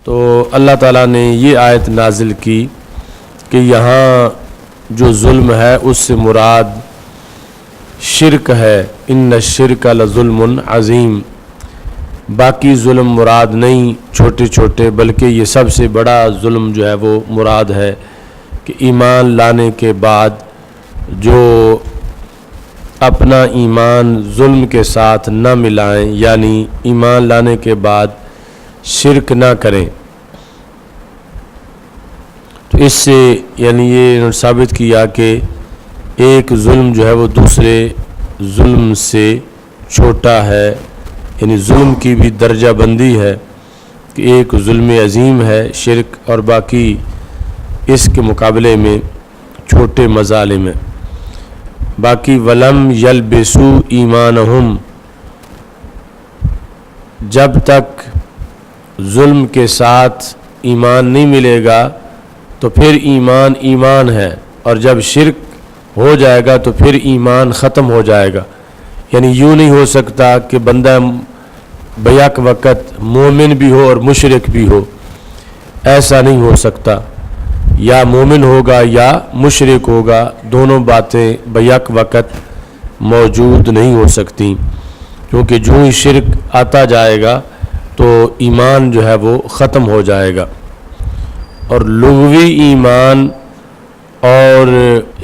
تو اللہ تعالیٰ نے یہ آیت نازل کی کہ یہاں جو ظلم ہے اس سے مراد شرک ہے، ان الشرک لظلم عظیم، باقی ظلم مراد نہیں چھوٹے چھوٹے، بلکہ یہ سب سے بڑا ظلم جو ہے وہ مراد ہے کہ ایمان لانے کے بعد جو اپنا ایمان ظلم کے ساتھ نہ ملائیں، یعنی ایمان لانے کے بعد شرک نہ کریں۔ تو اس سے یعنی یہ ثابت کیا کہ ایک ظلم جو ہے وہ دوسرے ظلم سے چھوٹا ہے، یعنی ظلم کی بھی درجہ بندی ہے کہ ایک ظلم عظیم ہے شرک، اور باقی اس کے مقابلے میں چھوٹے مظالم ہیں۔ باقی ولم یلبسوا ایمانہم، جب تک ظلم کے ساتھ ایمان نہیں ملے گا تو پھر ایمان ایمان ہے، اور جب شرک ہو جائے گا تو پھر ایمان ختم ہو جائے گا۔ یعنی یوں نہیں ہو سکتا کہ بندہ بیک وقت مومن بھی ہو اور مشرک بھی ہو، ایسا نہیں ہو سکتا، یا مومن ہوگا یا مشرک ہوگا، دونوں باتیں بیک وقت موجود نہیں ہو سکتی، کیونکہ جو ہی شرک آتا جائے گا تو ایمان جو ہے وہ ختم ہو جائے گا۔ اور لغوی ایمان اور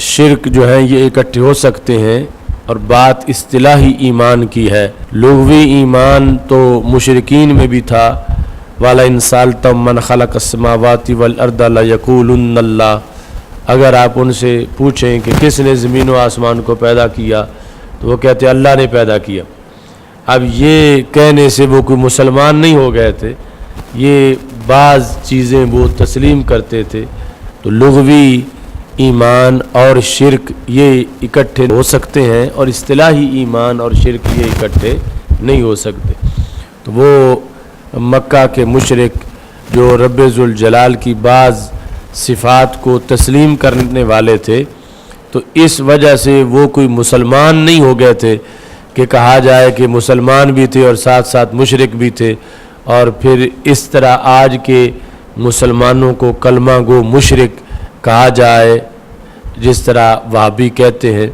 شرک جو ہے یہ اکٹھے ہو سکتے ہیں، اور بات اصطلاحی ایمان کی ہے۔ لغوی ایمان تو مشرکین میں بھی تھا، وَلَئِن سَأَلْتَهُم مَّنْ خَلَقَ السَّمَاوَاتِ وَالْأَرْضَ لَيَقُولُنَّ اللَّهُ، اگر آپ ان سے پوچھیں کہ کس نے زمین و آسمان کو پیدا کیا تو وہ کہتے ہیں اللہ نے پیدا کیا۔ اب یہ کہنے سے وہ کوئی مسلمان نہیں ہو گئے تھے، یہ بعض چیزیں وہ تسلیم کرتے تھے۔ تو لغوی ایمان اور شرک یہ اکٹھے ہو سکتے ہیں، اور اصطلاحی ایمان اور شرک یہ اکٹھے نہیں ہو سکتے۔ تو وہ مکہ کے مشرک جو رب ذوالجلال کی بعض صفات کو تسلیم کرنے والے تھے، تو اس وجہ سے وہ کوئی مسلمان نہیں ہو گئے تھے کہ کہا جائے کہ مسلمان بھی تھے اور ساتھ ساتھ مشرک بھی تھے، اور پھر اس طرح آج کے مسلمانوں کو کلمہ گو مشرک کہا جائے جس طرح وہابی کہتے ہیں۔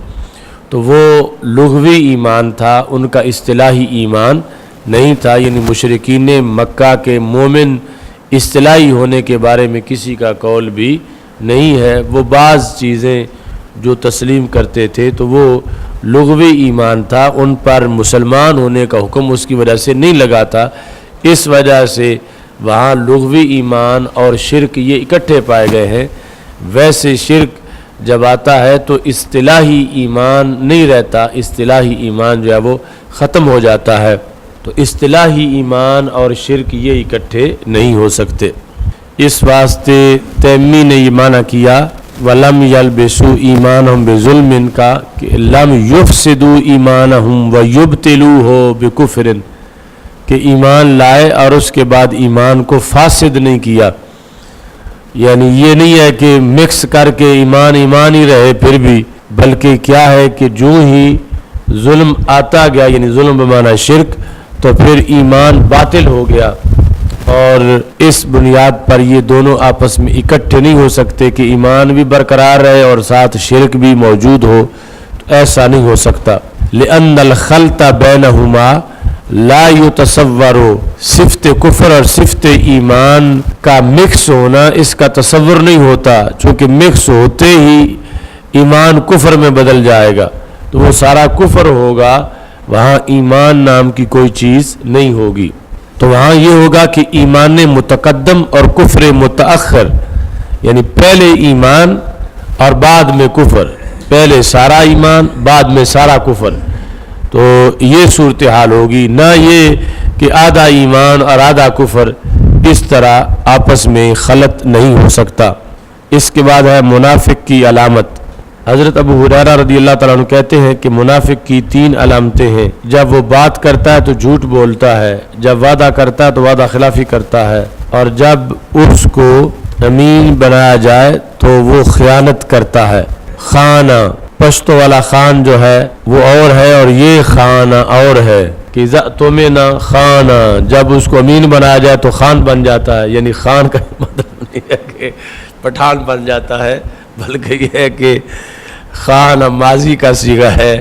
تو وہ لغوی ایمان تھا، ان کا اصطلاحی ایمان نہیں تھا، یعنی مشرکین مکہ کے مومن اصطلاحی ہونے کے بارے میں کسی کا قول بھی نہیں ہے۔ وہ بعض چیزیں جو تسلیم کرتے تھے تو وہ لغوی ایمان تھا، ان پر مسلمان ہونے کا حکم اس کی وجہ سے نہیں لگا تھا، اس وجہ سے وہاں لغوی ایمان اور شرک یہ اکٹھے پائے گئے ہیں۔ ویسے شرک جب آتا ہے تو اصطلاحی ایمان نہیں رہتا، اصطلاحی ایمان جو ہے وہ ختم ہو جاتا ہے، تو اصطلاحی ایمان اور شرک یہ اکٹھے نہیں ہو سکتے۔ اس واسطے تیمی نے یہ معنی کیا وَلَمْ يَلْبِسُوا إِيمَانَهُمْ بِظُلْمٍ کا کہ لَمْ يُفْسِدُوا إِيمَانَهُمْ وَيُبْطِلُوهُ بِكُفْرٍ، کہ ایمان لائے اور اس کے بعد ایمان کو فاسد نہیں کیا۔ یعنی یہ نہیں ہے کہ مکس کر کے ایمان ایمان ہی رہے پھر بھی، بلکہ کیا ہے کہ جو ہی ظلم آتا گیا، یعنی ظلم بمعنی شرک، تو پھر ایمان باطل ہو گیا، اور اس بنیاد پر یہ دونوں آپس میں اکٹھے نہیں ہو سکتے کہ ایمان بھی برقرار رہے اور ساتھ شرک بھی موجود ہو، تو ایسا نہیں ہو سکتا۔ لِأَنَّ الْخَلْطَ بَيْنَهُمَا لا يتصور، صفت کفر اور صفت ایمان کا مکس ہونا اس کا تصور نہیں ہوتا، چونکہ مکس ہوتے ہی ایمان کفر میں بدل جائے گا، تو وہ سارا کفر ہوگا، وہاں ایمان نام کی کوئی چیز نہیں ہوگی۔ تو وہاں یہ ہوگا کہ ایمان متقدم اور کفر متأخر، یعنی پہلے ایمان اور بعد میں کفر، پہلے سارا ایمان بعد میں سارا کفر، تو یہ صورتحال ہوگی، نہ یہ کہ آدھا ایمان اور آدھا کفر، اس طرح آپس میں خلط نہیں ہو سکتا۔ اس کے بعد ہے منافق کی علامت۔ حضرت ابو ہریرہ رضی اللہ تعالیٰ عنہ کہتے ہیں کہ منافق کی 3 علامتیں ہیں۔ جب وہ بات کرتا ہے تو جھوٹ بولتا ہے، جب وعدہ کرتا ہے تو وعدہ خلافی کرتا ہے، اور جب اس کو امین بنایا جائے تو وہ خیانت کرتا ہے۔ خانہ، پشتو والا خان جو ہے وہ اور ہے اور یہ خانہ اور ہے، کہ اذا اؤتمن خان، جب اس کو امین بنایا جائے تو خان بن جاتا ہے. یعنی خان کا مطلب نہیں ہے کہ پٹھان بن جاتا ہے، بلکہ یہ ہے کہ خان ماضی کا صیغہ ہے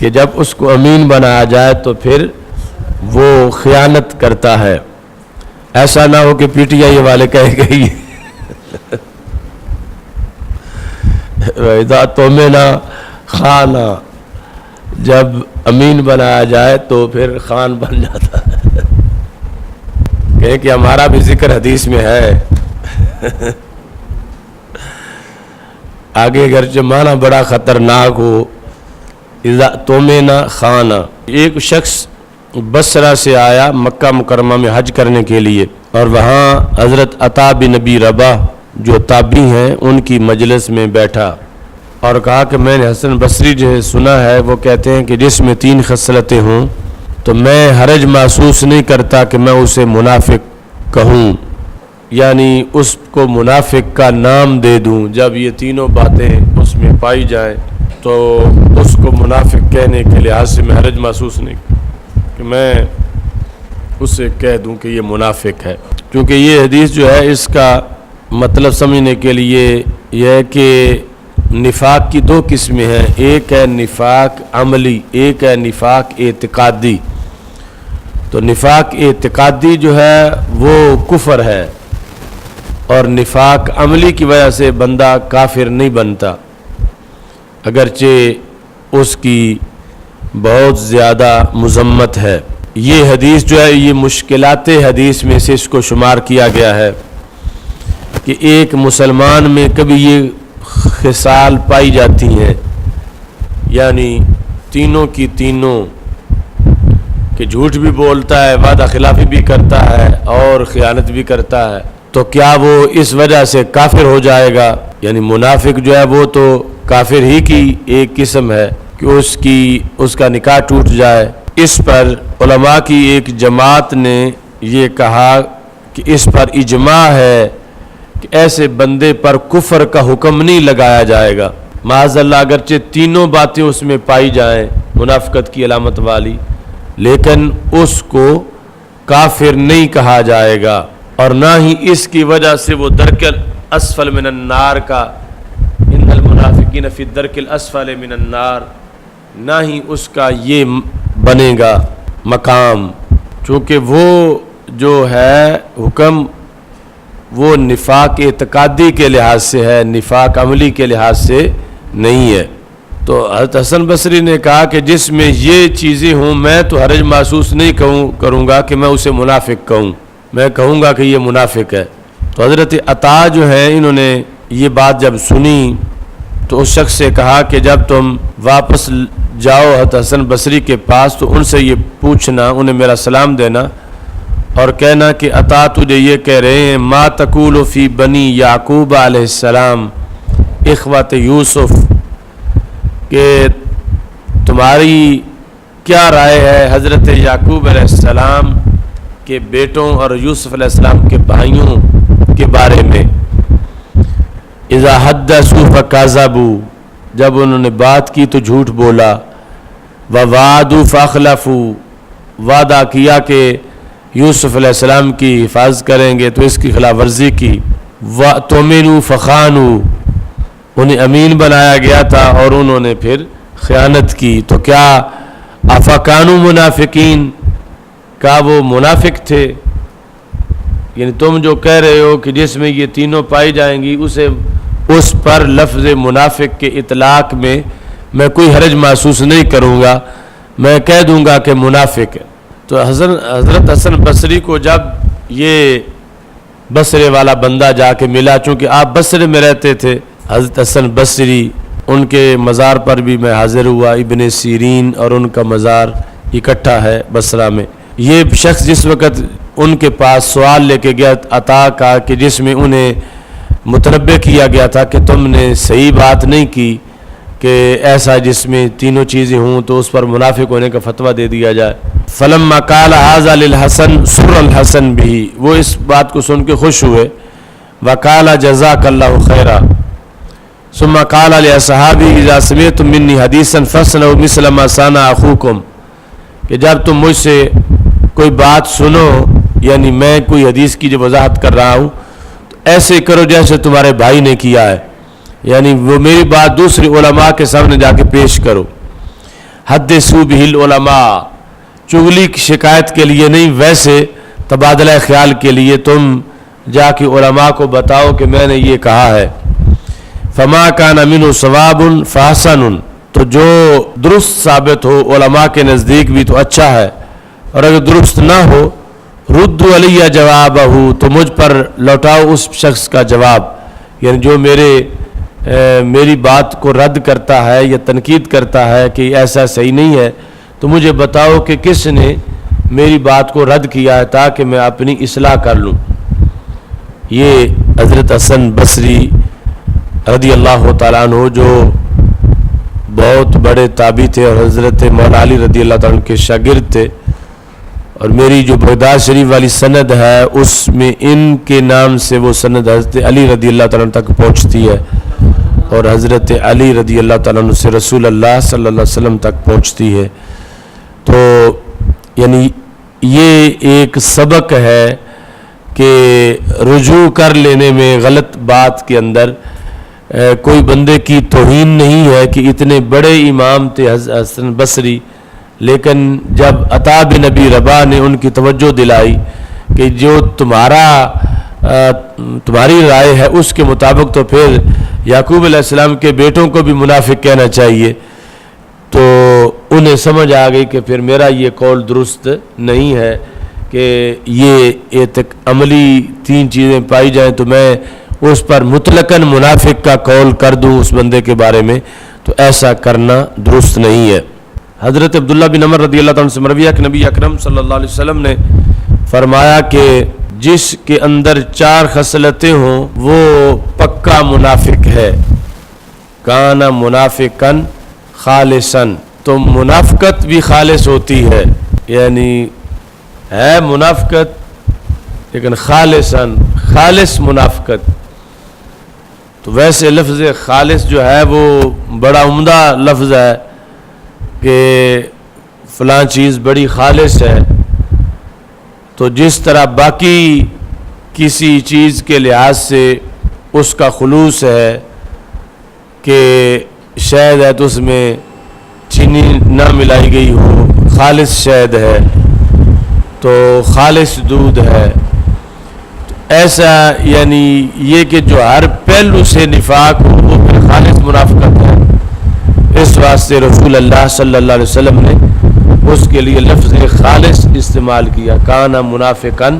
کہ جب اس کو امین بنایا جائے تو پھر وہ خیانت کرتا ہے. ایسا نہ ہو کہ پی ٹی آئی والے کہے گئی اذا اؤتمن خان، جب امین بنایا جائے تو پھر خان بن جاتا ہے. کہیں کہ ہمارا بھی ذکر حدیث میں ہے. آگے اگرچہ معنی بڑا خطرناک ہو، اذا اؤتمن خان. ایک شخص بصرہ سے آیا مکہ مکرمہ میں حج کرنے کے لیے، اور وہاں حضرت عطا بن نبی رباح جو تابعی ہیں ان کی مجلس میں بیٹھا اور کہا کہ میں نے حسن بصری جو ہے سنا ہے، وہ کہتے ہیں کہ جس میں 3 خصلتیں ہوں تو میں حرج محسوس نہیں کرتا کہ میں اسے منافق کہوں، یعنی اس کو منافق کا نام دے دوں. جب یہ تینوں باتیں اس میں پائی جائیں تو اس کو منافق کہنے کے لحاظ سے میں حرج محسوس نہیں کہ میں اسے کہہ دوں کہ یہ منافق ہے. کیونکہ یہ حدیث جو ہے اس کا مطلب سمجھنے کے لیے یہ ہے کہ نفاق کی 2 قسمیں ہیں. ایک ہے نفاق عملی، ایک ہے نفاق اعتقادی. تو نفاق اعتقادی جو ہے وہ کفر ہے، اور نفاق عملی کی وجہ سے بندہ کافر نہیں بنتا، اگرچہ اس کی بہت زیادہ مذمت ہے. یہ حدیث جو ہے یہ مشکلات حدیث میں سے اس کو شمار کیا گیا ہے کہ ایک مسلمان میں کبھی یہ خصال پائی جاتی ہیں، یعنی تینوں کی تینوں، کہ جھوٹ بھی بولتا ہے، وعدہ خلافی بھی کرتا ہے اور خیانت بھی کرتا ہے. تو کیا وہ اس وجہ سے کافر ہو جائے گا؟ یعنی منافق جو ہے وہ تو کافر ہی کی ایک قسم ہے کہ اس کا نکاح ٹوٹ جائے. اس پر علماء کی ایک جماعت نے یہ کہا کہ اس پر اجماع ہے کہ ایسے بندے پر کفر کا حکم نہیں لگایا جائے گا. معاذ اللہ اگرچہ تینوں باتیں اس میں پائی جائیں منافقت کی علامت والی، لیکن اس کو کافر نہیں کہا جائے گا، اور نہ ہی اس کی وجہ سے وہ درک الاسفل من النار کا ان المنافقین فی الدرک الاسفل من النار، نہ ہی اس کا یہ بنے گا مقام، چونکہ وہ جو ہے حکم وہ نفاق اعتقادی کے لحاظ سے ہے، نفاق عملی کے لحاظ سے نہیں ہے. تو حضرت حسن بصری نے کہا کہ جس میں یہ چیزیں ہوں میں تو حرج محسوس نہیں کروں گا کہ میں اسے منافق کہوں، میں کہوں گا کہ یہ منافق ہے. تو حضرت عطا جو ہیں انہوں نے یہ بات جب سنی تو اس شخص سے کہا کہ جب تم واپس جاؤ حضرت حسن بصری کے پاس تو ان سے یہ پوچھنا، انہیں میرا سلام دینا اور کہنا کہ عطا تجھے یہ کہہ رہے ہیں ما تقول فی بنی یعقوب علیہ السلام اخوت یوسف، کہ تمہاری کیا رائے ہے حضرت یعقوب علیہ السلام کے بیٹوں اور یوسف علیہ السلام کے بھائیوں کے بارے میں. اذا حدثوا فکذبوا، جب انہوں نے بات کی تو جھوٹ بولا. ووعدوا فاخلفوا، وعدہ کیا کہ یوسف علیہ السلام کی حفاظت کریں گے تو اس کی خلاف ورزی کی. وَأْتُمِنُوا فَخَانُوا، انہیں امین بنایا گیا تھا اور انہوں نے پھر خیانت کی. تو کیا افکانوا منافقین، کیا وہ منافق تھے؟ یعنی تم جو کہہ رہے ہو کہ جس میں یہ تینوں پائی جائیں گی اس پر لفظ منافق کے اطلاق میں کوئی حرج محسوس نہیں کروں گا، میں کہہ دوں گا کہ منافق ہے. تو حضرت حسن بصری کو جب یہ بصرے والا بندہ جا کے ملا، چونکہ آپ بصرے میں رہتے تھے، حضرت حسن بصری ان کے مزار پر بھی میں حاضر ہوا، ابن سیرین اور ان کا مزار اکٹھا ہے بصرہ میں. یہ شخص جس وقت ان کے پاس سوال لے کے گیا عطا کا کہ جس میں انہیں متنبہ کیا گیا تھا کہ تم نے صحیح بات نہیں کی کہ ایسا جس میں تینوں چیزیں ہوں تو اس پر منافق ہونے کا فتویٰ دے دیا جائے. فلما قال هذا للحسن سر الحسن به، وہ اس بات کو سن کے خوش ہوئے. وقال جزاک اللہ خیرا. ثم قال لاصحابہ اذا سمعتم منی حدیثا فاصنعوا مثل ما صنع اخوکم، کہ جب تم مجھ سے کوئی بات سنو، یعنی میں کوئی حدیث کی جو وضاحت کر رہا ہوں، تو ایسے کرو جیسے تمہارے بھائی نے کیا ہے، یعنی وہ میری بات دوسرے علماء کے سامنے جا کے پیش کرو۔ حدثوا بہ العلماء، چغلی کی شکایت کے لیے نہیں، ویسے تبادلہ خیال کے لیے تم جا کے علماء کو بتاؤ کہ میں نے یہ کہا ہے۔ فما کان منہ صواب فحسن، تو جو درست ثابت ہو علماء کے نزدیک بھی تو اچھا ہے، اور اگر درست نہ ہو ردوا علیہ جوابہ، تو مجھ پر لوٹاؤ اس شخص کا جواب، یعنی جو میری بات کو رد کرتا ہے یا تنقید کرتا ہے کہ ایسا صحیح نہیں ہے، تو مجھے بتاؤ کہ کس نے میری بات کو رد کیا ہے تاکہ میں اپنی اصلاح کر لوں۔ یہ حضرت حسن بصری رضی اللہ تعالیٰ عنہ جو بہت بڑے تابعی تھے اور حضرت مولانا علی رضی اللہ تعالیٰ عنہ کے شاگرد تھے، اور میری جو بغداد شریف والی سند ہے اس میں ان کے نام سے وہ سند حضرت علی رضی اللہ تعالیٰ عنہ تک پہنچتی ہے، اور حضرت علی رضی اللہ تعالیٰ عنہ سے رسول اللہ صلی اللہ علیہ وسلم تک پہنچتی ہے۔ تو یعنی یہ ایک سبق ہے کہ رجوع کر لینے میں غلط بات کے اندر کوئی بندے کی توہین نہیں ہے کہ اتنے بڑے امام تھے حسن بصری، لیکن جب عطا بن ابی رباح نے ان کی توجہ دلائی کہ جو تمہاری رائے ہے اس کے مطابق تو پھر یعقوب علیہ السلام کے بیٹوں کو بھی منافق کہنا چاہیے، تو انہیں سمجھ آ گئی کہ پھر میرا یہ قول درست نہیں ہے کہ یہ عملی 3 چیزیں پائی جائیں تو میں اس پر مطلقاً منافق کا قول کر دوں اس بندے کے بارے میں، تو ایسا کرنا درست نہیں ہے۔ حضرت عبداللہ بن عمر رضی اللہ تعالیٰ عنہ سے مروی ہے کہ نبی اکرم صلی اللہ علیہ وسلم نے فرمایا کہ جس کے اندر 4 خصلتیں ہوں وہ پکا منافق ہے۔ کان منافقاً خالصاً، تو منافقت بھی خالص ہوتی ہے، یعنی ہے منافقت لیکن خالصاً، خالص منافقت۔ تو ویسے لفظ خالص جو ہے وہ بڑا عمدہ لفظ ہے کہ فلاں چیز بڑی خالص ہے، تو جس طرح باقی کسی چیز کے لحاظ سے اس کا خلوص ہے کہ شہد ہے تو اس میں چینی نہ ملائی گئی ہو، خالص شہد ہے تو خالص دودھ ہے، ایسا یعنی یہ کہ جو ہر پہلو سے نفاق ہو وہ پھر خالص منافقت ہے۔ اس واسطے رسول اللہ صلی اللہ علیہ وسلم نے اس کے لیے لفظ خالص استعمال کیا، کان منافقاً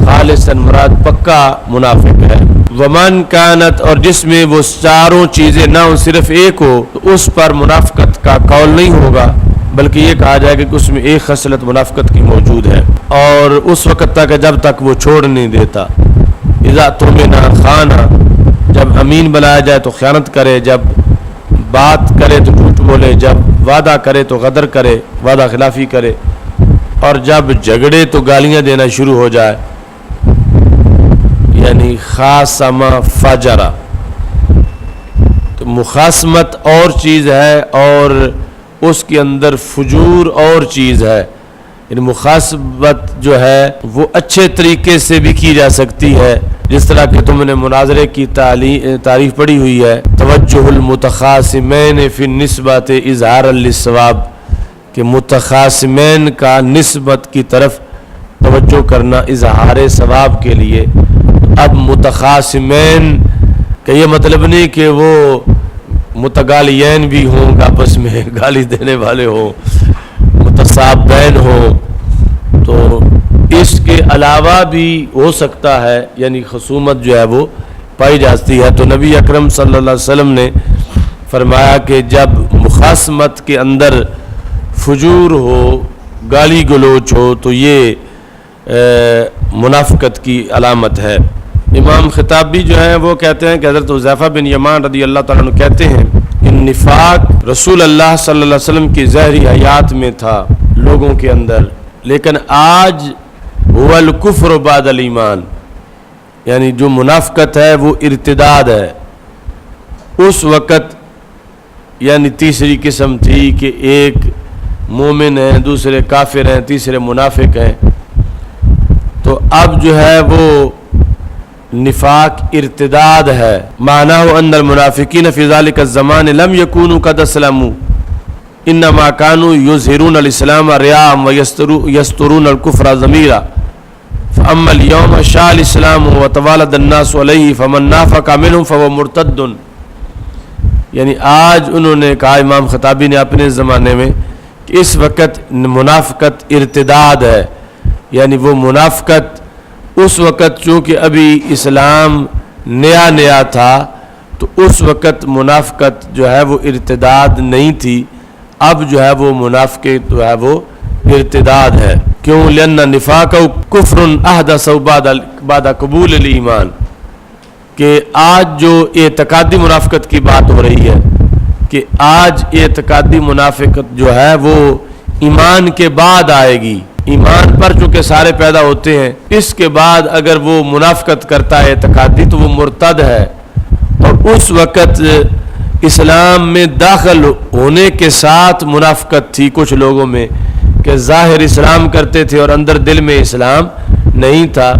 خالصاً، مراد پکا منافق ہے۔ ومن کانت، اور جس میں وہ 4 چیزیں نہ ہوں صرف ایک ہو، تو اس پر منافقت کا قول نہیں ہوگا، بلکہ یہ کہا جائے کہ اس میں ایک خصلت منافقت کی موجود ہے، اور اس وقت تک جب تک وہ چھوڑ نہیں دیتا۔ اذا تؤمن خان، جب امین بنایا جائے تو خیانت کرے، جب بات کرے تو جھوٹ بولے، جب وعدہ کرے تو غدر کرے، وعدہ خلافی کرے، اور جب جھگڑے تو گالیاں دینا شروع ہو جائے، یعنی خاصما فجرا۔ تو مخاصمت اور چیز ہے اور اس کے اندر فجور اور چیز ہے، یعنی مخاصمت جو ہے وہ اچھے طریقے سے بھی کی جا سکتی ہے، جس طرح کہ تم نے مناظرے کی تعریف پڑھی ہوئی ہے، توجہ المتخاصمین فی النسبت اظہارا للصواب، کہ متخاصمین کا نسبت کی طرف توجہ کرنا اظہار ثواب کے لیے۔ اب متخاصمین کا یہ مطلب نہیں کہ وہ متگالین بھی ہوں، آپس میں گالی دینے والے ہوں، متصابین ہوں، تو اس کے علاوہ بھی ہو سکتا ہے، یعنی خصومت جو ہے وہ پائی جاتی ہے۔ تو نبی اکرم صلی اللہ علیہ وسلم نے فرمایا کہ جب مخاصمت کے اندر فجور ہو، گالی گلوچ ہو، تو یہ منافقت کی علامت ہے۔ امام خطابی جو ہیں وہ کہتے ہیں کہ حضرت حذیفہ بن یمان رضی اللہ تعالیٰ عنہ کہتے ہیں کہ نفاق رسول اللہ صلی اللہ علیہ وسلم کی ظاہری حیات میں تھا لوگوں کے اندر، لیکن آج هو الکفر بعد الایمان، یعنی جو منافقت ہے وہ ارتداد ہے۔ اس وقت یعنی تیسری قسم تھی کہ ایک مومن ہیں، دوسرے کافر ہیں، تیسرے منافق ہیں. تو اب جو ہے وہ نفاق ارتداد ہے. معنی ان المنافقین فی ذلک الزمان لم یکونوا قد اسلموا انما كانوا یظہرون الاسلام رئاء ویسترون الکفر ضمیرا فاما اليوم شاع الاسلام وتوالد الناس علیہ فمن نافق منهم فهو مرتد. یعنی آج انہوں نے کہا امام خطابی نے اپنے زمانے میں کہ اس وقت منافقت ارتداد ہے. یعنی وہ منافقت اس وقت چونکہ ابھی اسلام نیا نیا تھا تو اس وقت منافقت جو ہے وہ ارتداد نہیں تھی. اب جو ہے وہ منافقت جو ہے وہ ارتداد ہے. کیوں؟ لأن نفاق کفر احدث بعد قبول الایمان. کہ آج جو اعتقادی منافقت کی بات ہو رہی ہے کہ آج اعتقادی منافقت جو ہے وہ ایمان کے بعد آئے گی. ایمان پر چونکہ سارے پیدا ہوتے ہیں، اس کے بعد اگر وہ منافقت کرتا ہے اعتقادی تو وہ مرتد ہے. اور اس وقت اسلام میں داخل ہونے کے ساتھ منافقت تھی کچھ لوگوں میں کہ ظاہر اسلام کرتے تھے اور اندر دل میں اسلام نہیں تھا.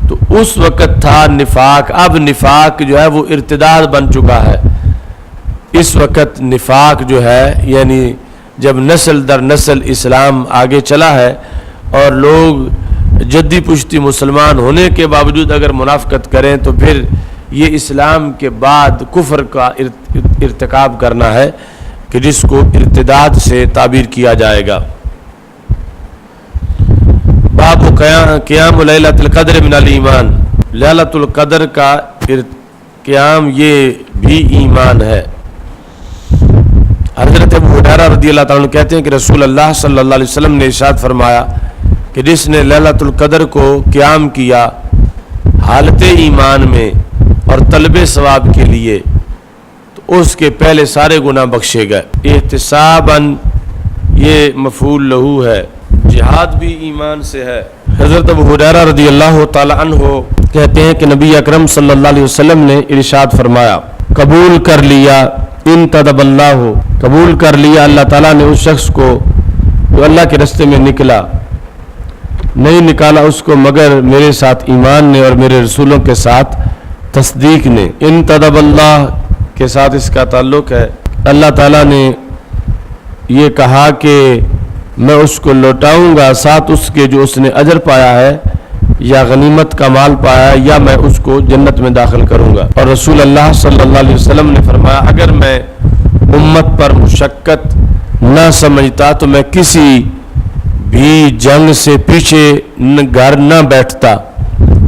تو اس وقت تھا نفاق. اب نفاق جو ہے وہ ارتداد بن چکا ہے. اس وقت نفاق جو ہے یعنی جب نسل در نسل اسلام آگے چلا ہے اور لوگ جدی پشتی مسلمان ہونے کے باوجود اگر منافقت کریں تو پھر یہ اسلام کے بعد کفر کا ارتکاب کرنا ہے کہ جس کو ارتداد سے تعبیر کیا جائے گا. باب قیام لیلۃ القدر من الایمان. لیلۃ القدر کا قیام یہ بھی ایمان ہے. حضرت ابو ہریرہ رضی اللہ تعالیٰ عنہ کہتے ہیں کہ رسول اللہ صلی اللہ علیہ وسلم نے ارشاد فرمایا کہ جس نے لیلۃ القدر کو قیام کیا حالت ایمان میں اور طلب ثواب کے لیے تو اس کے پہلے سارے گناہ بخشے گئے. احتساباً یہ مفعول لہو ہے. جہاد بھی ایمان سے ہے. حضرت ابو ہریرہ رضی اللہ تعالیٰ عنہ کہتے ہیں کہ نبی اکرم صلی اللہ علیہ وسلم نے ارشاد فرمایا قبول کر لیا انتدب اللہ ہو، قبول کر لیا اللہ تعالیٰ نے اس شخص کو جو اللہ کے راستے میں نکلا، نہیں نکالا اس کو مگر میرے ساتھ ایمان نے اور میرے رسولوں کے ساتھ تصدیق نے. انتدب اللہ کے ساتھ اس کا تعلق ہے. اللہ تعالیٰ نے یہ کہا کہ میں اس کو لوٹاؤں گا ساتھ اس کے جو اس نے اجر پایا ہے یا غنیمت کا مال پایا ہے یا میں اس کو جنت میں داخل کروں گا. اور رسول اللہ صلی اللہ علیہ وسلم نے فرمایا اگر میں امت پر مشقت نہ سمجھتا تو میں کسی بھی جنگ سے پیچھے گھر نہ بیٹھتا.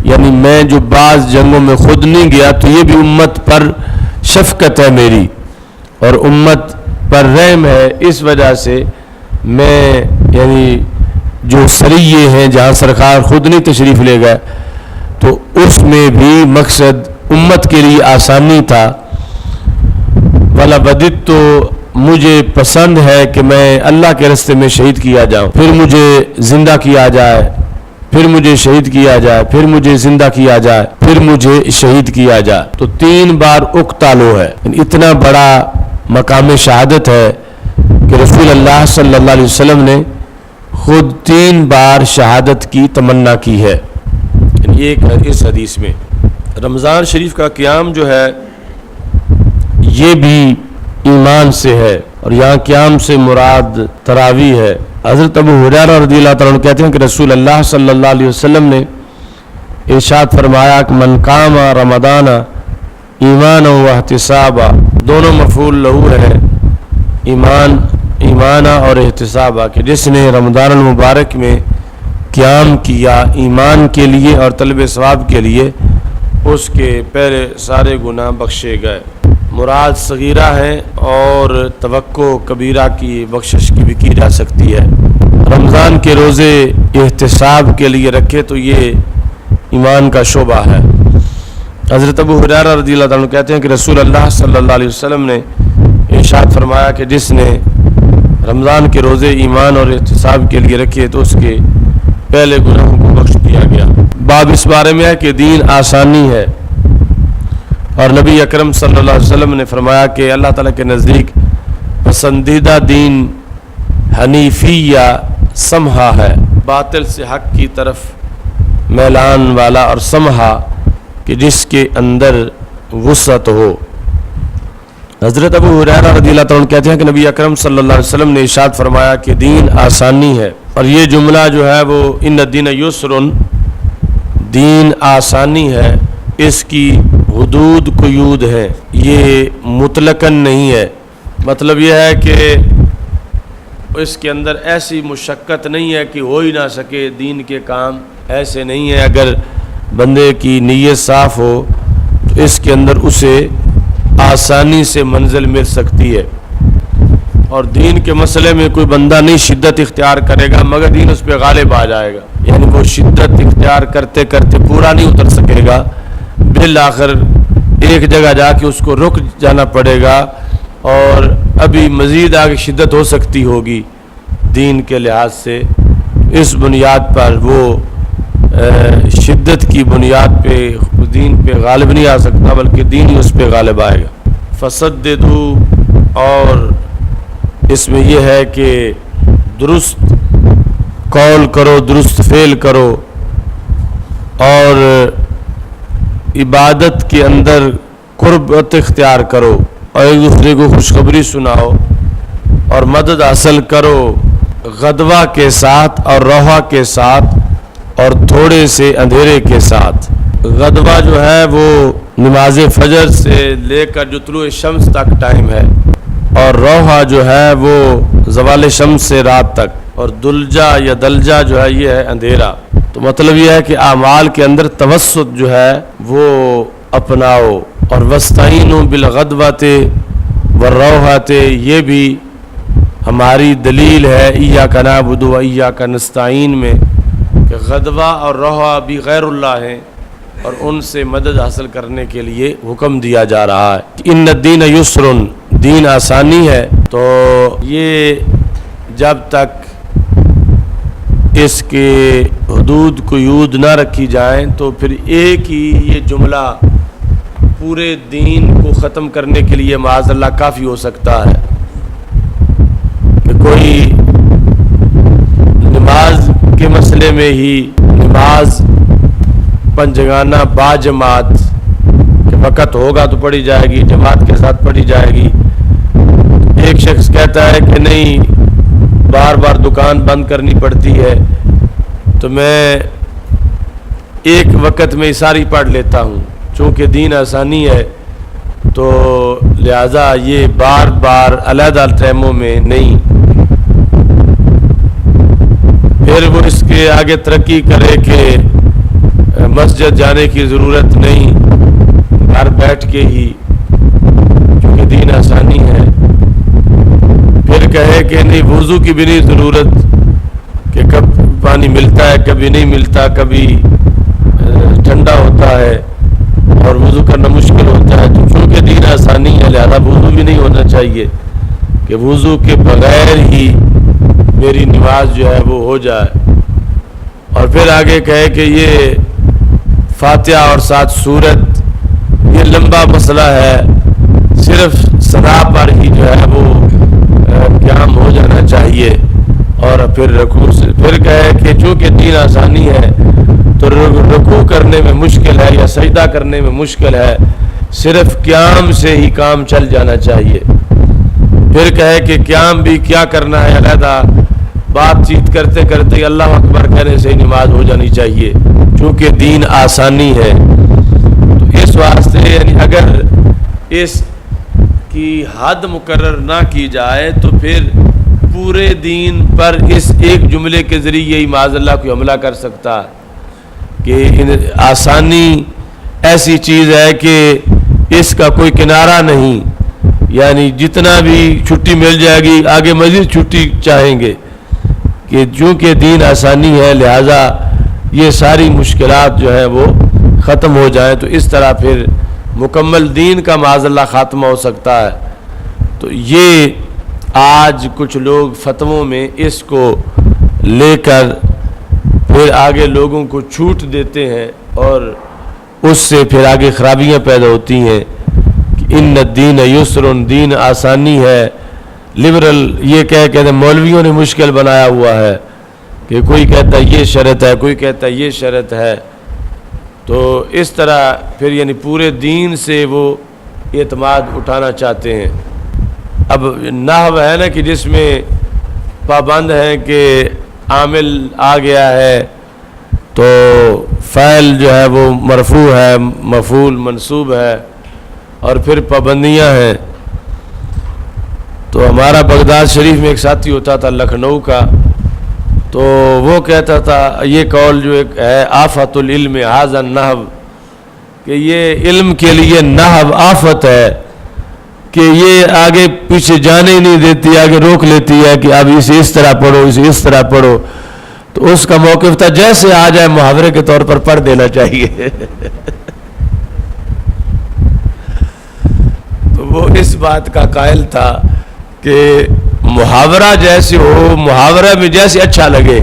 یعنی میں جو بعض جنگوں میں خود نہیں گیا تو یہ بھی امت پر شفقت ہے میری اور امت پر رحم ہے. اس وجہ سے میں یعنی جو سریے ہیں جہاں سرکار خود نہیں تشریف لے گئے تو اس میں بھی مقصد امت کے لیے آسانی تھا. والا بدت تو مجھے پسند ہے کہ میں اللہ کے راستے میں شہید کیا جاؤں، پھر مجھے زندہ کیا جائے، پھر مجھے شہید کیا جائے، پھر مجھے زندہ کیا جائے، پھر مجھے شہید کیا جائے. تو 3 بار اقتالو ہے. اتنا بڑا مقام شہادت ہے کہ رسول اللہ صلی اللہ علیہ وسلم نے خود 3 بار شہادت کی تمنا کی ہے. یہ اس حدیث میں رمضان شریف کا قیام جو ہے یہ بھی ایمان سے ہے اور یہاں قیام سے مراد تراویح ہے. حضرت ابو ہریرہ رضی اللہ تعالیٰ عنہ کہتے ہیں کہ رسول اللہ صلی اللہ علیہ وسلم نے ارشاد فرمایا کہ من قام رمضان ایمانا و احتسابا، دونوں مفعول لہو ہے ایمانہ اور احتسابہ، کہ جس نے رمضان المبارک میں قیام کیا ایمان کے لیے اور طلب ثواب کے لیے اس کے پہلے سارے گناہ بخشے گئے. مراد صغیرہ ہے اور توقع کبیرہ کی بخشش کی بھی کی جا سکتی ہے. رمضان کے روزے احتساب کے لیے رکھے تو یہ ایمان کا شعبہ ہے. حضرت ابو ہریرہ رضی اللہ عنہ کہتے ہیں کہ رسول اللہ صلی اللہ علیہ وسلم نے ارشاد فرمایا کہ جس نے رمضان کے روزے ایمان اور احتساب کے لیے رکھے تو اس کے پہلے گناہوں کو بخش دیا گیا. باب اس بارے میں ہے کہ دین آسانی ہے اور نبی اکرم صلی اللہ علیہ وسلم نے فرمایا کہ اللہ تعالیٰ کے نزدیک پسندیدہ دین حنیفیہ سمحا ہے، باطل سے حق کی طرف میلان والا، اور سمحا کہ جس کے اندر وسعت ہو۔ حضرت ابو ہریرہ رضی اللہ تعالیٰ عنہ کہتے ہیں کہ نبی اکرم صلی اللہ علیہ وسلم نے ارشاد فرمایا کہ دین آسانی ہے، اور یہ جملہ جو ہے وہ ان الدین یسر، دین آسانی ہے، اس کی حدود قیود ہے، یہ مطلقاً نہیں ہے۔ مطلب یہ ہے کہ اس کے اندر ایسی مشقت نہیں ہے کہ ہو ہی نہ سکے دین کے کام، ایسے نہیں ہے۔ اگر بندے کی نیت صاف ہو تو اس کے اندر اسے آسانی سے منزل مل سکتی ہے، اور دین کے مسئلے میں کوئی بندہ نہیں شدت اختیار کرے گا مگر دین اس پہ غالب آ جائے گا، یعنی وہ شدت اختیار کرتے کرتے پورا نہیں اتر سکے گا، بالآخر ایک جگہ جا کے اس کو رک جانا پڑے گا، اور ابھی مزید آگے شدت ہو سکتی ہوگی دین کے لحاظ سے۔ اس بنیاد پر وہ شدت کی بنیاد پہ دین پہ غالب نہیں آ سکتا، بلکہ دین ہی اس پہ غالب آئے گا۔ فسددو، اور اس میں یہ ہے کہ درست قول کرو، درست فعل کرو، اور عبادت کے اندر قربت اختیار کرو، اور ایک دوسرے کو خوشخبری سناؤ، اور مدد حاصل کرو غدوہ کے ساتھ اور روحہ کے ساتھ اور تھوڑے سے اندھیرے کے ساتھ۔ غدوہ جو ہے وہ نماز فجر سے لے کر جو طلوع شمس تک ٹائم ہے، اور روحہ جو ہے وہ زوال شمس سے رات تک، اور دلجہ یا دلجہ جو ہے یہ ہے اندھیرا۔ تو مطلب یہ ہے کہ اعمال کے اندر توسط جو ہے وہ اپناؤ، اور وستعینوا بالغدوۃ والروحۃ، یہ بھی ہماری دلیل ہے ایاک نعبد و ایاک نستعین میں، کہ غدوہ اور روحہ بھی غیر اللہ ہیں، اور ان سے مدد حاصل کرنے کے لیے حکم دیا جا رہا ہے۔ ان الدین یسر، دین آسانی ہے۔ تو یہ جب تک اس کے حدود قیود نہ رکھی جائیں تو پھر ایک ہی یہ جملہ پورے دین کو ختم کرنے کے لیے معاذ اللہ کافی ہو سکتا ہے، کہ کوئی نماز کے مسئلے میں ہی نماز پنجگانہ با جماعت کہ وقت ہوگا تو پڑھی جائے گی، جماعت کے ساتھ پڑھی جائے گی۔ ایک شخص کہتا ہے کہ نہیں بار بار دکان بند کرنی پڑتی ہے، تو میں ایک وقت میں ساری پڑھ لیتا ہوں، چونکہ دین آسانی ہے تو لہذا یہ بار بار علیحدہ ٹائموں میں نہیں۔ پھر وہ اس کے آگے ترقی کرے کہ مسجد جانے کی ضرورت نہیں، گھر بیٹھ کے ہی، کیونکہ دین آسانی ہے۔ پھر کہے کہ نہیں وضو کی بھی نہیں ضرورت، کہ کب پانی ملتا ہے کبھی نہیں ملتا، کبھی ٹھنڈا ہوتا ہے اور وضو کرنا مشکل ہوتا ہے، تو چونکہ دین آسانی ہے لہذا وضو بھی نہیں ہونا چاہیے، کہ وضو کے بغیر ہی میری نماز جو ہے وہ ہو جائے۔ اور پھر آگے کہے کہ یہ فاتحہ اور 7 سورت یہ لمبا مسئلہ ہے، صرف صدا پر ہی جو ہے وہ قیام ہو جانا چاہیے، اور پھر رکوع سے پھر کہے کہ چونکہ دین آسانی ہے تو رکوع کرنے میں مشکل ہے یا سجدہ کرنے میں مشکل ہے، صرف قیام سے ہی کام چل جانا چاہیے۔ پھر کہے کہ قیام بھی کیا کرنا ہے، علیحدہ بات چیت کرتے کرتے اللہ اکبر کہنے سے ہی نماز ہو جانی چاہیے، چونکہ دین آسانی ہے۔ تو اس واسطے یعنی اگر اس کی حد مقرر نہ کی جائے تو پھر پورے دین پر اس ایک جملے کے ذریعے ہی معاذ اللہ کوئی حملہ کر سکتا ہے، کہ آسانی ایسی چیز ہے کہ اس کا کوئی کنارہ نہیں، یعنی جتنا بھی چھٹی مل جائے گی آگے مزید چھٹی چاہیں گے، کہ چونکہ دین آسانی ہے لہذا یہ ساری مشکلات جو ہیں وہ ختم ہو جائیں، تو اس طرح پھر مکمل دین کا معاذ اللہ خاتمہ ہو سکتا ہے۔ تو یہ آج کچھ لوگ فتووں میں اس کو لے کر پھر آگے لوگوں کو چھوٹ دیتے ہیں، اور اس سے پھر آگے خرابیاں پیدا ہوتی ہیں کہ ان الدین یسر، دین آسانی ہے، لبرل یہ کہتے ہیں مولویوں نے مشکل بنایا ہوا ہے کہ کوئی کہتا ہے یہ شرط ہے، کوئی کہتا ہے یہ شرط ہے، تو اس طرح پھر یعنی پورے دین سے وہ اعتماد اٹھانا چاہتے ہیں۔ اب نحو ہے نا کہ جس میں پابند ہیں کہ عامل آ گیا ہے تو فاعل جو ہے وہ مرفوع ہے، مفعول منصوب ہے، اور پھر پابندیاں ہیں۔ تو ہمارا بغداد شریف میں ایک ساتھی ہوتا تھا لکھنؤ کا، تو وہ کہتا تھا یہ قول جو ایک ہے آفت العلم ھذا النحو، کہ یہ علم کے لیے نحو آفت ہے کہ یہ آگے پیچھے جانے ہی نہیں دیتی، آگے روک لیتی ہے کہ اب اسے اس طرح پڑھو، اسے اس طرح پڑھو۔ تو اس کا موقف تھا جیسے آ جائے محاورے کے طور پر پڑھ دینا چاہیے۔ تو وہ اس بات کا قائل تھا کہ محاورہ جیسے ہو، محاورہ میں جیسے اچھا لگے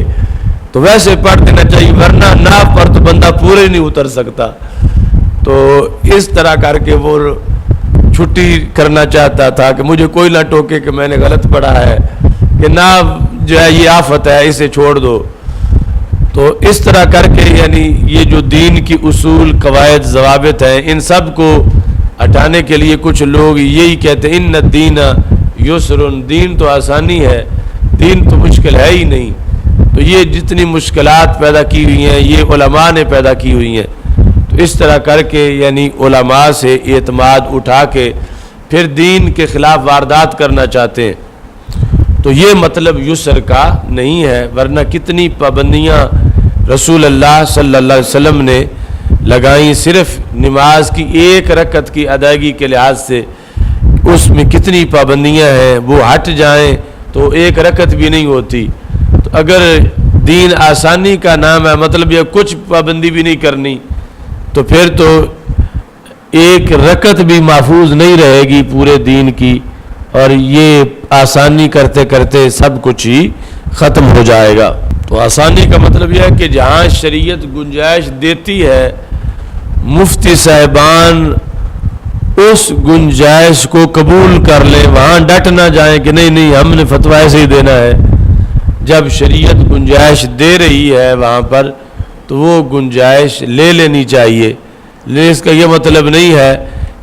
تو ویسے پڑھ دینا چاہیے، ورنہ نہ پر تو بندہ پورے نہیں اتر سکتا۔ تو اس طرح کر کے وہ چھٹی کرنا چاہتا تھا کہ مجھے کوئی نہ ٹوکے کہ میں نے غلط پڑھا ہے، کہ نہ جو ہے یہ آفت ہے اسے چھوڑ دو۔ تو اس طرح کر کے یعنی یہ جو دین کی اصول، قواعد، ضوابط ہیں، ان سب کو ہٹانے کے لیے کچھ لوگ یہی کہتے ہیں ان الدین یسر، دین تو آسانی ہے، دین تو مشکل ہے ہی نہیں۔ تو یہ جتنی مشکلات پیدا کی ہوئی ہیں یہ علماء نے پیدا کی ہوئی ہیں۔ تو اس طرح کر کے یعنی علماء سے اعتماد اٹھا کے پھر دین کے خلاف واردات کرنا چاہتے ہیں۔ تو یہ مطلب یسر کا نہیں ہے، ورنہ کتنی پابندیاں رسول اللہ صلی اللہ علیہ وسلم نے لگائیں صرف نماز کی ایک رکعت کی ادائیگی کے لحاظ سے، اس میں کتنی پابندیاں ہیں، وہ ہٹ جائیں تو ایک رکعت بھی نہیں ہوتی۔ تو اگر دین آسانی کا نام ہے، مطلب یہ کچھ پابندی بھی نہیں کرنی، تو پھر تو ایک رکعت بھی محفوظ نہیں رہے گی پورے دین کی، اور یہ آسانی کرتے کرتے سب کچھ ہی ختم ہو جائے گا۔ تو آسانی کا مطلب یہ ہے کہ جہاں شریعت گنجائش دیتی ہے، مفتی صاحبان اس گنجائش کو قبول کر لیں، وہاں ڈٹ نہ جائیں کہ نہیں نہیں ہم نے فتویٰ ایسے ہی دینا ہے۔ جب شریعت گنجائش دے رہی ہے وہاں پر تو وہ گنجائش لے لینی چاہیے، لیکن اس کا یہ مطلب نہیں ہے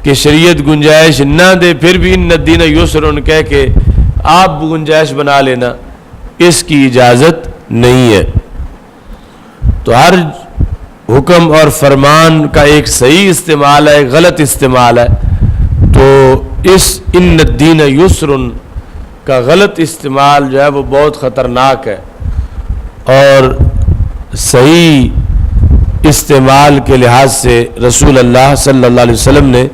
کہ شریعت گنجائش نہ دے پھر بھی ان الدین یسر کہہ کے آپ گنجائش بنا لینا، اس کی اجازت نہیں ہے۔ تو ہر حکم اور فرمان کا ایک صحیح استعمال ہے، ایک غلط استعمال ہے۔ تو اس ان الدین یسر کا غلط استعمال جو ہے وہ بہت خطرناک ہے، اور صحیح استعمال کے لحاظ سے رسول اللہ صلی اللہ علیہ وسلم نے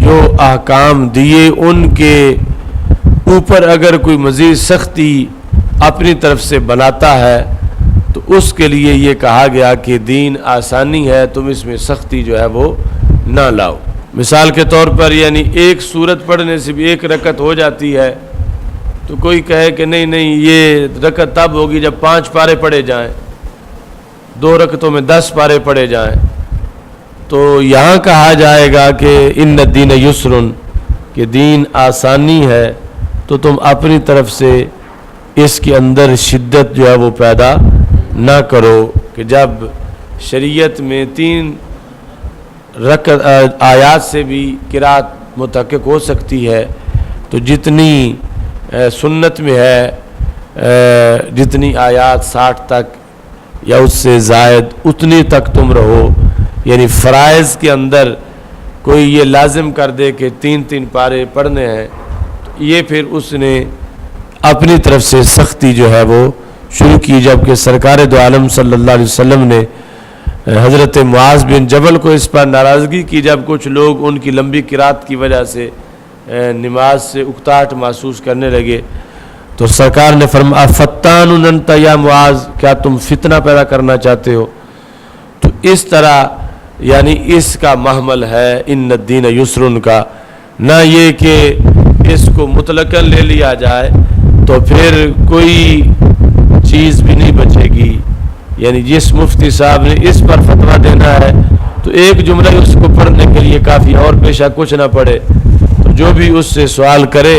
جو احکام دیے ان کے اوپر اگر کوئی مزید سختی اپنی طرف سے بناتا ہے تو اس کے لیے یہ کہا گیا کہ دین آسانی ہے، تم اس میں سختی جو ہے وہ نہ لاؤ۔ مثال کے طور پر یعنی ایک سورت پڑھنے سے بھی ایک رکعت ہو جاتی ہے، تو کوئی کہے کہ نہیں نہیں یہ رکعت تب ہوگی جب 5 پارے پڑھے جائیں، 2 رکعتوں میں 10 پارے پڑھے جائیں۔ تو یہاں کہا جائے گا کہ ان الدین یسر، کہ دین آسانی ہے، تو تم اپنی طرف سے اس کے اندر شدت جو ہے وہ پیدا نہ کرو، کہ جب شریعت میں 3 آیات سے بھی قرات متحقق ہو سکتی ہے، تو جتنی سنت میں ہے جتنی آیات 60 تک یا اس سے زائد اتنی تک تم رہو۔ یعنی فرائض کے اندر کوئی یہ لازم کر دے کہ 3 پارے پڑھنے ہیں، تو یہ پھر اس نے اپنی طرف سے سختی جو ہے وہ شروع کی، جبکہ سرکار دو عالم صلی اللہ علیہ وسلم نے حضرت معاذ بن جبل کو اس پر ناراضگی کی جب کچھ لوگ ان کی لمبی قرات کی وجہ سے نماز سے اکتاہٹ محسوس کرنے لگے، تو سرکار نے فرمایا فتان انت یا معاذ، کیا تم فتنہ پیدا کرنا چاہتے ہو؟ تو اس طرح یعنی اس کا محمل ہے ان الدین یسر کا، نہ یہ کہ اس کو مطلقاً لے لیا جائے تو پھر کوئی چیز بھی نہیں بچے گی۔ یعنی جس مفتی صاحب نے اس پر فتویٰ دینا ہے تو ایک جملہ اس کو پڑھنے کے لیے کافی، اور پیشہ کچھ نہ پڑھے، تو جو بھی اس سے سوال کرے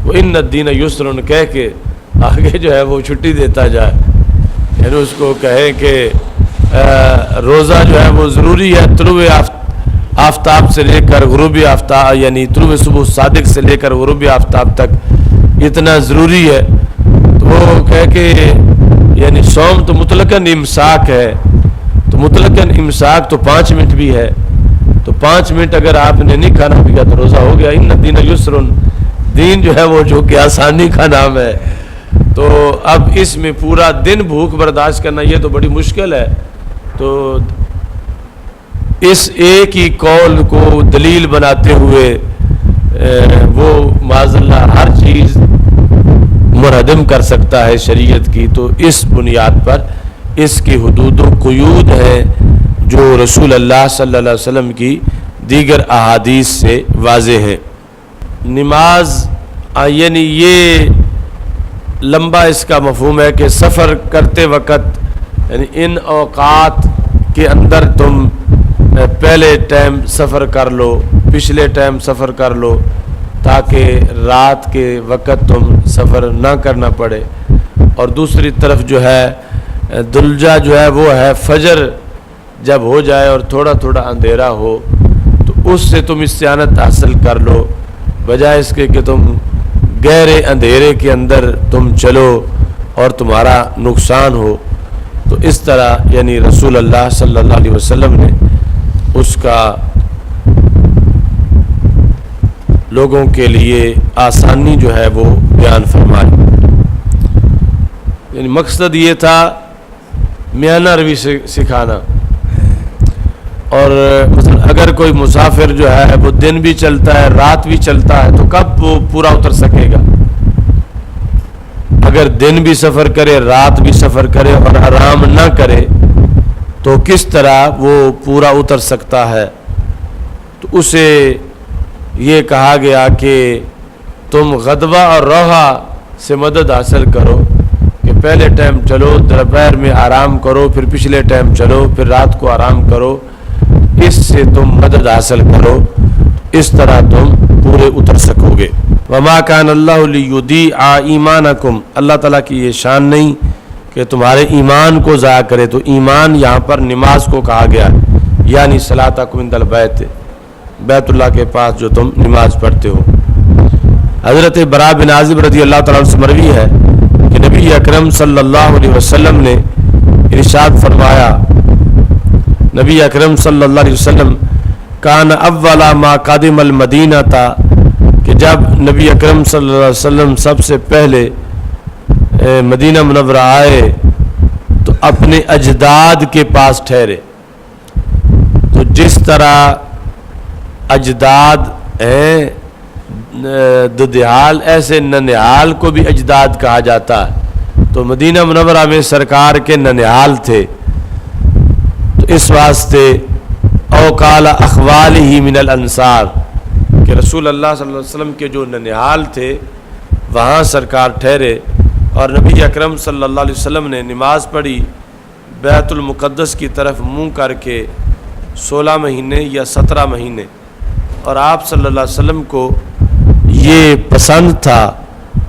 وہ ان الدین یسر کہہ کے آگے جو ہے وہ چھٹی دیتا جائے، یعنی اس کو کہے کہ روزہ جو ہے وہ ضروری ہے، طلوع آفتاب سے لے کر غروب آفتاب، یعنی طلوع صبح صادق سے لے کر غروب آفتاب تک اتنا ضروری ہے، تو وہ کہہ کہ یعنی صوم تو مطلقاً امساک ہے، تو مطلقاً امساک تو 5 منٹ بھی ہے، تو 5 منٹ اگر آپ نے نہیں کھانا پیا تو روزہ ہو گیا۔ ان الدین یسر، دین جو ہے وہ جو کہ آسانی کا نام ہے، تو اب اس میں پورا دن بھوک برداشت کرنا یہ تو بڑی مشکل ہے، تو اس ایک ہی قول کو دلیل بناتے ہوئے وہ معاذ اللہ ہر چیز منہدم کر سکتا ہے شریعت کی، تو اس بنیاد پر اس کی حدود و قیود ہیں جو رسول اللہ صلی اللہ علیہ وسلم کی دیگر احادیث سے واضح ہیں۔ نماز یعنی یہ لمبا اس کا مفہوم ہے کہ سفر کرتے وقت یعنی ان اوقات کے اندر تم پہلے ٹائم سفر کر لو، پچھلے ٹائم سفر کر لو، تاکہ رات کے وقت تم سفر نہ کرنا پڑے۔ اور دوسری طرف جو ہے دلجا جو ہے وہ ہے فجر جب ہو جائے اور تھوڑا تھوڑا اندھیرا ہو تو اس سے تم استعانت حاصل کر لو، بجائے اس کے کہ تم گہرے اندھیرے کے اندر تم چلو اور تمہارا نقصان ہو۔ تو اس طرح یعنی رسول اللہ صلی اللہ علیہ وسلم نے اس کا لوگوں کے لیے آسانی جو ہے وہ بیان فرمائی، یعنی مقصد یہ تھا میانہ روی سکھانا۔ اور مثلا اگر کوئی مسافر جو ہے وہ دن بھی چلتا ہے رات بھی چلتا ہے تو کب وہ پورا اتر سکے گا؟ اگر دن بھی سفر کرے رات بھی سفر کرے اور آرام نہ کرے تو کس طرح وہ پورا اتر سکتا ہے؟ تو اسے یہ کہا گیا کہ تم غدوہ اور روحہ سے مدد حاصل کرو، کہ پہلے ٹائم چلو دوپہر میں آرام کرو، پھر پچھلے ٹائم چلو، پھر رات کو آرام کرو، اس سے تم مدد حاصل کرو، اس طرح تم پورے اتر سکو گے۔ وما کان اللہ لیضیع ایمانکم، اللہ تعالیٰ کی یہ شان نہیں کہ تمہارے ایمان کو ضائع کرے، تو ایمان یہاں پر نماز کو کہا گیا، یعنی صلاتکم عند البیت، بیت اللہ کے پاس جو تم نماز پڑھتے ہو۔ حضرت براء بن عازب رضی اللہ تعالیٰ عنہ سے مروی ہے کہ نبی اکرم صلی اللہ علیہ وسلم نے ارشاد فرمایا، نبی اکرم صلی اللہ علیہ وسلم کان اول ما قادم المدینہ تھا، کہ جب نبی اکرم صلی اللہ علیہ وسلم سب سے پہلے مدینہ منورہ آئے تو اپنے اجداد کے پاس ٹھہرے۔ تو جس طرح اجداد ہیں ددیال، ایسے ننیال کو بھی اجداد کہا جاتا ہے، تو مدینہ منورہ میں سرکار کے ننیال تھے، تو اس واسطے اوقال اخوالہ من الانصار، کہ رسول اللہ صلی اللہ علیہ وسلم کے جو ننیال تھے وہاں سرکار ٹھہرے، اور نبی اکرم صلی اللہ علیہ وسلم نے نماز پڑھی بیت المقدس کی طرف منہ کر کے 16 مہینے یا 17 مہینے، اور آپ صلی اللہ علیہ وسلم کو یہ پسند تھا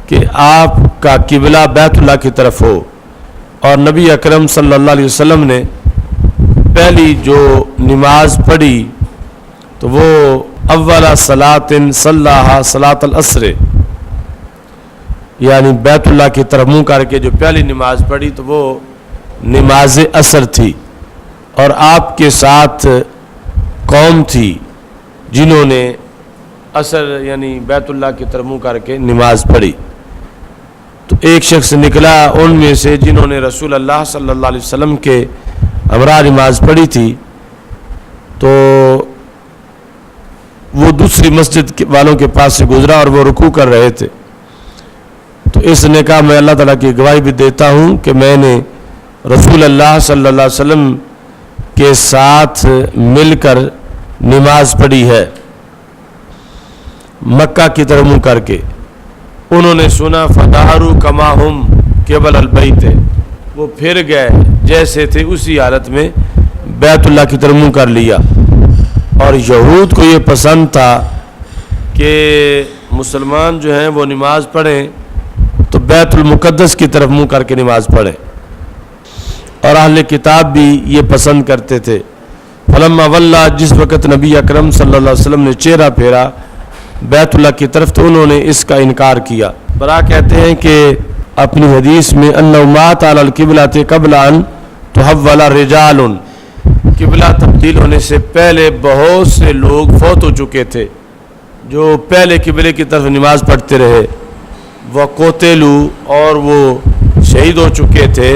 کہ آپ کا قبلہ بیت اللہ کی طرف ہو، اور نبی اکرم صلی اللہ علیہ وسلم نے پہلی جو نماز پڑھی تو وہ اول صلاۃ صلاھا صلاۃ العصر، یعنی بیت اللہ کی طرف منہ کر کے جو پہلی نماز پڑھی تو وہ نماز عصر تھی، اور آپ کے ساتھ قوم تھی جنہوں نے عصر یعنی بیت اللہ کی طرف منہ کر کے نماز پڑھی۔ تو ایک شخص نکلا ان میں سے جنہوں نے رسول اللہ صلی اللہ علیہ وسلم کے ہمراہ نماز پڑھی تھی، تو وہ دوسری مسجد والوں کے پاس سے گزرا اور وہ رکوع کر رہے تھے، تو اس نے کہا میں اللہ تعالیٰ کی گواہی بھی دیتا ہوں کہ میں نے رسول اللہ صلی اللہ علیہ وسلم کے ساتھ مل کر نماز پڑھی ہے مکہ کی طرف منہ کر کے۔ انہوں نے سنا فدارو کما ہم قبل البیت، وہ پھر گئے جیسے تھے اسی حالت میں بیت اللہ کی طرف منہ کر لیا۔ اور یہود کو یہ پسند تھا کہ مسلمان جو ہیں وہ نماز پڑھیں تو بیت المقدس کی طرف منہ کر کے نماز پڑھیں، اور اہل کتاب بھی یہ پسند کرتے تھے۔ فلما ولا، جس وقت نبی اکرم صلی اللہ علیہ وسلم نے چہرہ پھیرا بیت اللہ کی طرف تو انہوں نے اس کا انکار کیا۔ برا کہتے ہیں کہ اپنی حدیث میں انہ مات علی القبلۃ قبل ان تحول رجال، قبلہ تبدیل ہونے سے پہلے بہت سے لوگ فوت ہو چکے تھے جو پہلے قبلے کی طرف نماز پڑھتے رہے، وقتلوا، اور وہ شہید ہو چکے تھے،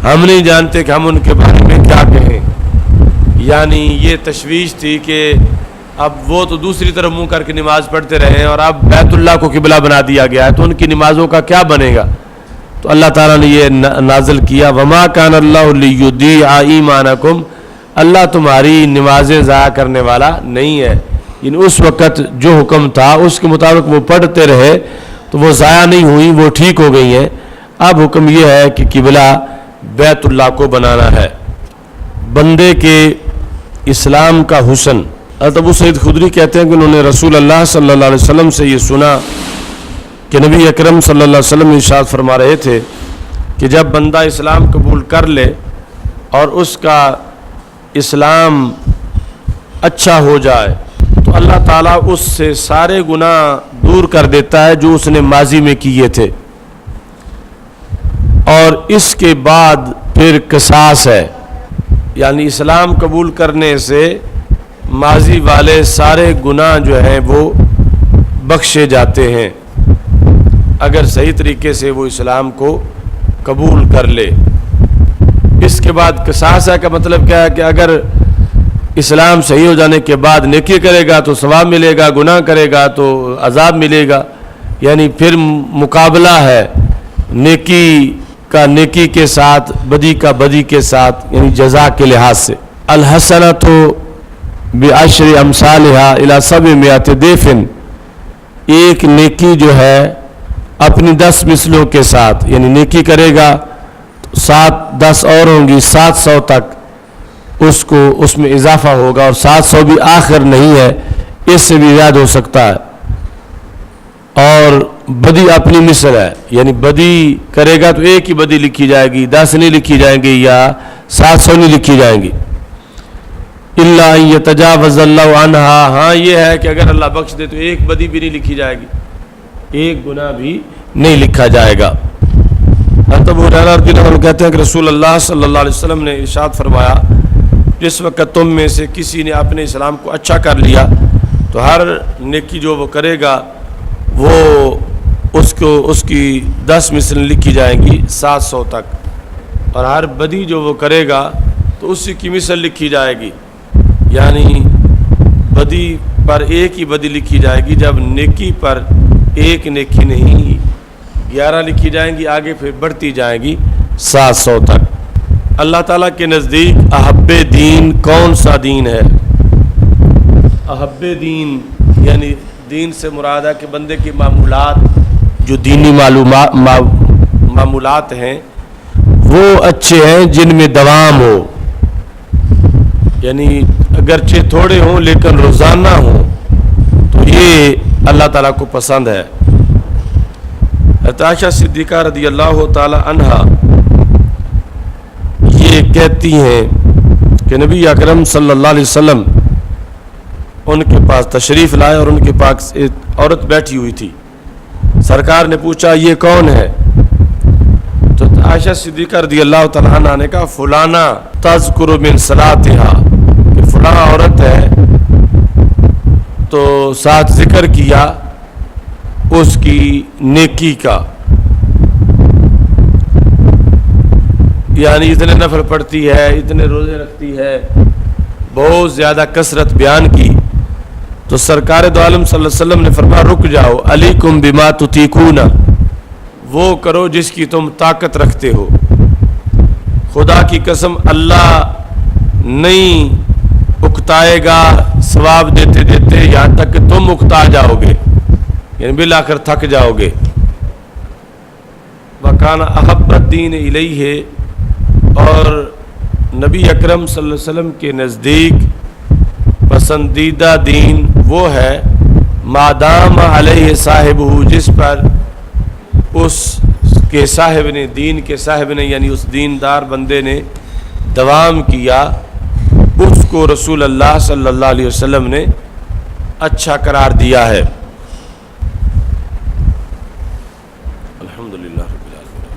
ہم نہیں جانتے کہ ہم ان کے بارے میں کیا کہیں۔ یعنی یہ تشویش تھی کہ اب وہ تو دوسری طرف منہ کر کے نماز پڑھتے رہے اور اب بیت اللہ کو قبلہ بنا دیا گیا ہے تو ان کی نمازوں کا کیا بنے گا۔ تو اللہ تعالیٰ نے یہ نازل کیا، وما کان اللہ لیضیع ایمانکم، اللہ تمہاری نمازیں ضائع کرنے والا نہیں ہے۔ یعنی اس وقت جو حکم تھا اس کے مطابق وہ پڑھتے رہے تو وہ ضائع نہیں ہوئی، وہ ٹھیک ہو گئی ہیں۔ اب حکم یہ ہے کہ قبلہ بیت اللہ کو بنانا ہے۔ بندے کے اسلام کا حسن، حضرت ابو سعید خدری کہتے ہیں کہ انہوں نے رسول اللہ صلی اللہ علیہ وسلم سے یہ سنا کہ نبی اکرم صلی اللہ علیہ وسلم ارشاد فرما رہے تھے کہ جب بندہ اسلام قبول کر لے اور اس کا اسلام اچھا ہو جائے تو اللہ تعالیٰ اس سے سارے گناہ دور کر دیتا ہے جو اس نے ماضی میں کیے تھے، اور اس کے بعد پھر قصاص ہے، یعنی اسلام قبول کرنے سے ماضی والے سارے گناہ جو ہیں وہ بخشے جاتے ہیں اگر صحیح طریقے سے وہ اسلام کو قبول کر لے۔ اس کے بعد قصاص ہے کا مطلب کیا ہے کہ اگر اسلام صحیح ہو جانے کے بعد نیکی کرے گا تو ثواب ملے گا، گناہ کرے گا تو عذاب ملے گا، یعنی پھر مقابلہ ہے نیکی کا نیکی کے ساتھ، بدی کا بدی کے ساتھ، یعنی جزا کے لحاظ سے۔ الحسنۃ بعشر امثالها الی 700 ضعف، ایک نیکی جو ہے اپنی 10 مثلوں کے ساتھ، یعنی نیکی کرے گا 10 اور ہوں گی 700 تک اس کو اس میں اضافہ ہوگا، اور 700 بھی آخر نہیں ہے، اس سے بھی زیادہ ہو سکتا ہے۔ اور بدی اپنی مثل ہے، یعنی بدی کرے گا تو ایک ہی بدی لکھی جائے گی، 10 نہیں لکھی جائیں گی یا 700 نہیں لکھی جائیں گی۔ الا ان یتجاوز اللہ عنہا، ہاں یہ ہے کہ اگر اللہ بخش دے تو ایک بدی بھی نہیں لکھی جائے گی، ایک گناہ بھی نہیں لکھا جائے گا۔ حضرت ابو ہریرہ رضی اللہ عنہ کہتے ہیں کہ رسول اللہ صلی اللہ علیہ وسلم نے ارشاد فرمایا، جس وقت تم میں سے کسی نے اپنے اسلام کو اچھا کر لیا تو ہر نیکی جو وہ کرے گا وہ اس کی 10 مثل لکھی جائیں گی 700 تک، اور ہر بدی جو وہ کرے گا تو اسی کی مثل لکھی جائے گی، یعنی بدی پر ایک ہی بدی لکھی جائے گی، جب نیکی پر ایک نیکی نہیں 11 لکھی جائیں گی، آگے پھر بڑھتی جائیں گی 700 تک۔ اللہ تعالیٰ کے نزدیک احب دین کون سا دین ہے؟ احب دین یعنی دین سے مراد ہے کہ بندے کی معمولات جو دینی معمولات ہیں وہ اچھے ہیں جن میں دوام ہو، یعنی اگرچہ تھوڑے ہوں لیکن روزانہ ہوں، تو یہ اللہ تعالیٰ کو پسند ہے۔ عائشہ صدیقہ رضی اللہ تعالی عنہا یہ کہتی ہیں کہ نبی اکرم صلی اللہ علیہ وسلم ان کے پاس تشریف لائے اور ان کے پاس ایک عورت بیٹھی ہوئی تھی۔ سرکار نے پوچھا یہ کون ہے؟ تو عائشہ صدیقہ رضی اللہ تعالیٰ عنہ نے کہا فلانا تذکر من صلاتها، کہ فلاں عورت ہے، تو ساتھ ذکر کیا اس کی نیکی کا، یعنی اتنے نفل پڑھتی ہے، اتنے روزے رکھتی ہے، بہت زیادہ کثرت بیان کی۔ تو سرکار دو عالم صلی اللہ علیہ وسلم نے فرمایا رک جاؤ، علیکم بما تطیقون، وہ کرو جس کی تم طاقت رکھتے ہو۔ خدا کی قسم اللہ نہیں اکتائے گا ثواب دیتے دیتے یہاں تک کہ تم اکتا جاؤ گے، یعنی بالآخر تھک جاؤ گے۔ وَكَانَ أَحَبَّ الدِّينِ إِلَيْهِ، اور نبی اکرم صلی اللہ علیہ وسلم کے نزدیک پسندیدہ دین وہ ہے مادام علیہ صاحب، جس پر اس کے صاحب نے، دین کے صاحب نے یعنی اس دیندار بندے نے دوام کیا، اس کو رسول اللہ صلی اللہ علیہ وسلم نے اچھا قرار دیا ہے۔ الحمدللہ رب العالمین،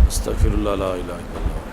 استغفر اللہ لا الہ الا اللہ۔